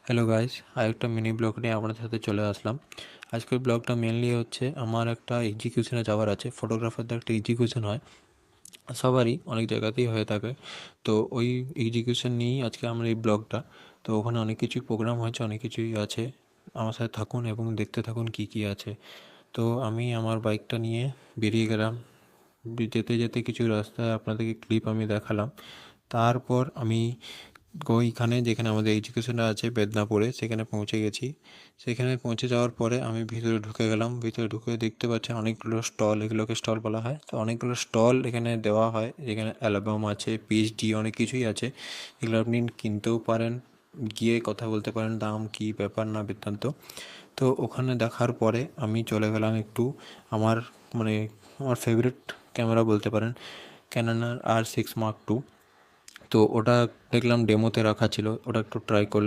Hello guys, আরেকটা mini blog নিয়ে আপনাদের সাথে চলে আসলাম। আজকের ব্লগটা মেনলি হচ্ছে আমার একটা এক্সিকিউশনে যাওয়ার আছে। ফটোগ্রাফারদের একটা এক্সিকিউশন হয়, সবারই অনেক জায়গাতেই হয়ে থাকে। তো ওই এক্সিকিউশন নিয়েই আজকে আমার এই ব্লগটা। তো ওখানে অনেক কিছুই প্রোগ্রাম হয়েছে, অনেক কিছুই আছে। আমার সাথে থাকুন এবং দেখতে থাকুন কী কী আছে। তো আমি আমার বাইকটা নিয়ে বেরিয়ে গেলাম। যেতে যেতে কিছু রাস্তায় আপনাদেরকে ক্লিপ আমি দেখালাম। তারপর আমি ওইখানে যেখানে আমাদের এডুকেশনটা আছে বেদনাপুরে, সেখানে পৌঁছে গেছি। সেখানে পৌঁছে যাওয়ার পরে আমি ভিতরে ঢুকে গেলাম। ভিতরে ঢুকে দেখতে পাচ্ছেন অনেকগুলো স্টল, এগুলোকে স্টল বলা হয়। তো অনেকগুলো স্টল এখানে দেওয়া হয়, যেখানে অ্যালবাম আছে, পিএইচডি, অনেক কিছুই আছে। এগুলো আপনি কিনতেও পারেন, গিয়ে কথা বলতে পারেন দাম কী ব্যাপার না বৃত্তান্ত। তো ওখানে দেখার পরে আমি চলে গেলাম একটু আমার মানে আমার ফেভারিট ক্যামেরা বলতে পারেন, ক্যাননের R6 Mark II। তো ওটা দেখলাম ডেমোতে রাখা ছিল, ওটা একটু ট্রাই করলাম।